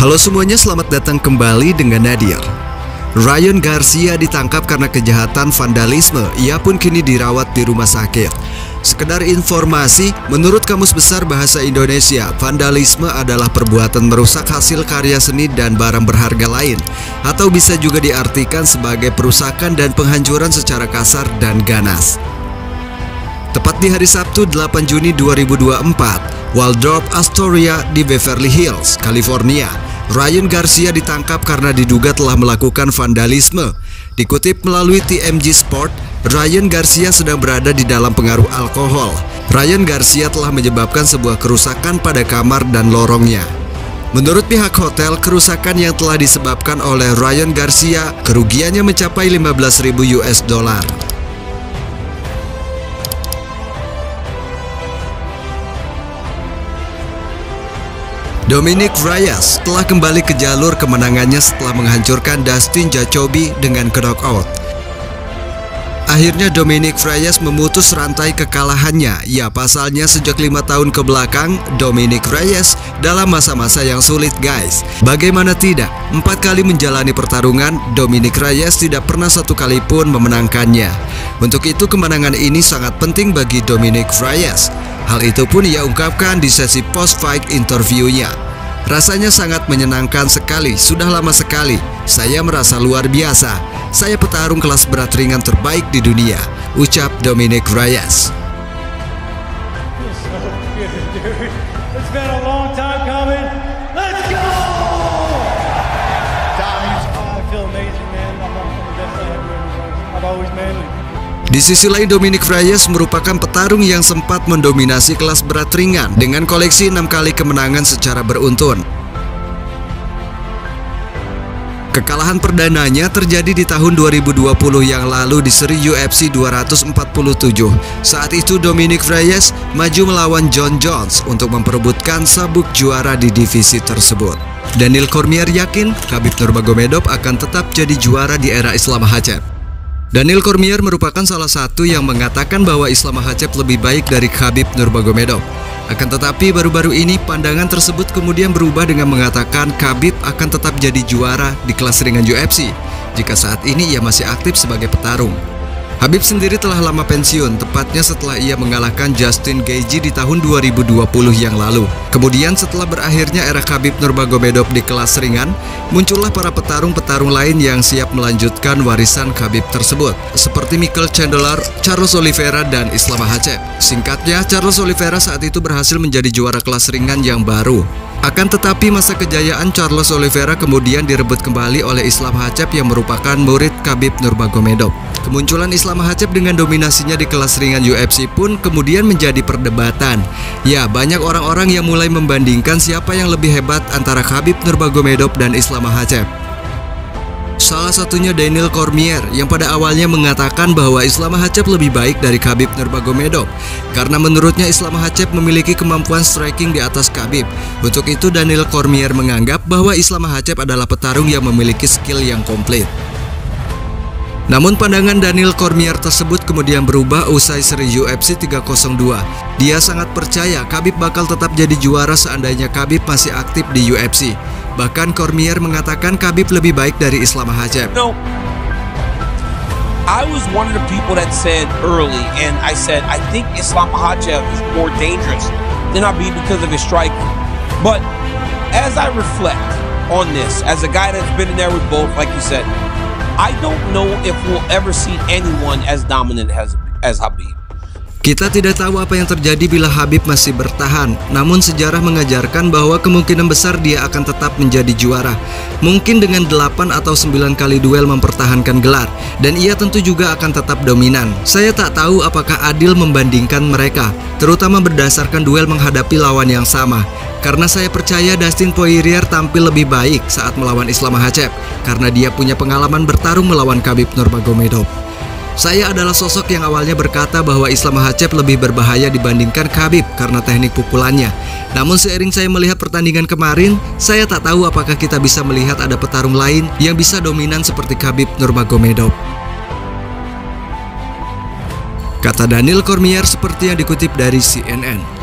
Halo semuanya, selamat datang kembali dengan Nadir. Ryan Garcia ditangkap karena kejahatan vandalisme. Ia pun kini dirawat di rumah sakit. Sekedar informasi, menurut Kamus Besar Bahasa Indonesia, vandalisme adalah perbuatan merusak hasil karya seni dan barang berharga lain, atau bisa juga diartikan sebagai perusakan dan penghancuran secara kasar dan ganas. Tepat di hari Sabtu 8 Juni 2024, Waldorf Astoria di Beverly Hills, California, Ryan Garcia ditangkap karena diduga telah melakukan vandalisme. Dikutip melalui TMZ Sport, Ryan Garcia sedang berada di dalam pengaruh alkohol. Ryan Garcia telah menyebabkan sebuah kerusakan pada kamar dan lorongnya. Menurut pihak hotel, kerusakan yang telah disebabkan oleh Ryan Garcia, kerugiannya mencapai $15.000. Dominic Reyes telah kembali ke jalur kemenangannya setelah menghancurkan Dustin Jacoby dengan knockout. Akhirnya Dominic Reyes memutus rantai kekalahannya. Ya, pasalnya sejak 5 tahun ke belakang, Dominic Reyes dalam masa-masa yang sulit, guys. Bagaimana tidak, 4 kali menjalani pertarungan, Dominic Reyes tidak pernah satu kali pun memenangkannya. Untuk itu kemenangan ini sangat penting bagi Dominic Reyes. Hal itu pun ia ungkapkan di sesi post-fight interviewnya. Rasanya sangat menyenangkan sekali, sudah lama sekali. Saya merasa luar biasa. Saya petarung kelas berat ringan terbaik di dunia, ucap Dominic Reyes. Di sisi lain, Dominic Reyes merupakan petarung yang sempat mendominasi kelas berat ringan dengan koleksi 6 kali kemenangan secara beruntun. Kekalahan perdananya terjadi di tahun 2020 yang lalu di seri UFC 247. Saat itu Dominic Reyes maju melawan John Jones untuk memperebutkan sabuk juara di divisi tersebut. Daniel Cormier yakin Khabib Nurmagomedov akan tetap jadi juara di era Islam Makhachev. Daniel Cormier merupakan salah satu yang mengatakan bahwa Islam Makhachev lebih baik dari Khabib Nurmagomedov. Akan tetapi baru-baru ini pandangan tersebut kemudian berubah dengan mengatakan Khabib akan tetap jadi juara di kelas ringan UFC jika saat ini ia masih aktif sebagai petarung. Khabib sendiri telah lama pensiun, tepatnya setelah ia mengalahkan Justin Gaethje di tahun 2020 yang lalu. Kemudian setelah berakhirnya era Khabib Nurmagomedov di kelas ringan, muncullah para petarung-petarung lain yang siap melanjutkan warisan Khabib tersebut, seperti Michael Chandler, Charles Oliveira, dan Islam Makhachev. Singkatnya, Charles Oliveira saat itu berhasil menjadi juara kelas ringan yang baru. Akan tetapi masa kejayaan Charles Oliveira kemudian direbut kembali oleh Islam Makhachev yang merupakan murid Khabib Nurmagomedov. Kemunculan Islam Makhachev dengan dominasinya di kelas ringan UFC pun kemudian menjadi perdebatan. Ya, banyak orang-orang yang mulai membandingkan siapa yang lebih hebat antara Khabib Nurmagomedov dan Islam Makhachev. Salah satunya Daniel Cormier yang pada awalnya mengatakan bahwa Islam Makhachev lebih baik dari Khabib Nurmagomedov karena menurutnya Islam Makhachev memiliki kemampuan striking di atas Khabib. Untuk itu Daniel Cormier menganggap bahwa Islam Makhachev adalah petarung yang memiliki skill yang komplit. Namun pandangan Daniel Cormier tersebut kemudian berubah usai seri UFC 302. Dia sangat percaya Khabib bakal tetap jadi juara seandainya Khabib masih aktif di UFC. Bahkan Cormier mengatakan Khabib lebih baik dari Islam Makhachev. No, I was one of the people that said early, and I said I think Islam Makhachev is more dangerous than Khabib because of his striking. But as I reflect on this, as a guy that's been in there with both, like you said, I don't know if we'll ever see anyone as dominant as Khabib. Kita tidak tahu apa yang terjadi bila Khabib masih bertahan, namun sejarah mengajarkan bahwa kemungkinan besar dia akan tetap menjadi juara. Mungkin dengan 8 atau 9 kali duel mempertahankan gelar, dan ia tentu juga akan tetap dominan. Saya tak tahu apakah adil membandingkan mereka, terutama berdasarkan duel menghadapi lawan yang sama. Karena saya percaya Dustin Poirier tampil lebih baik saat melawan Islam Makhachev, karena dia punya pengalaman bertarung melawan Khabib Nurmagomedov. Saya adalah sosok yang awalnya berkata bahwa Islam Makhachev lebih berbahaya dibandingkan Khabib karena teknik pukulannya. Namun seiring saya melihat pertandingan kemarin, saya tak tahu apakah kita bisa melihat ada petarung lain yang bisa dominan seperti Khabib Nurmagomedov. Kata Daniel Cormier seperti yang dikutip dari CNN.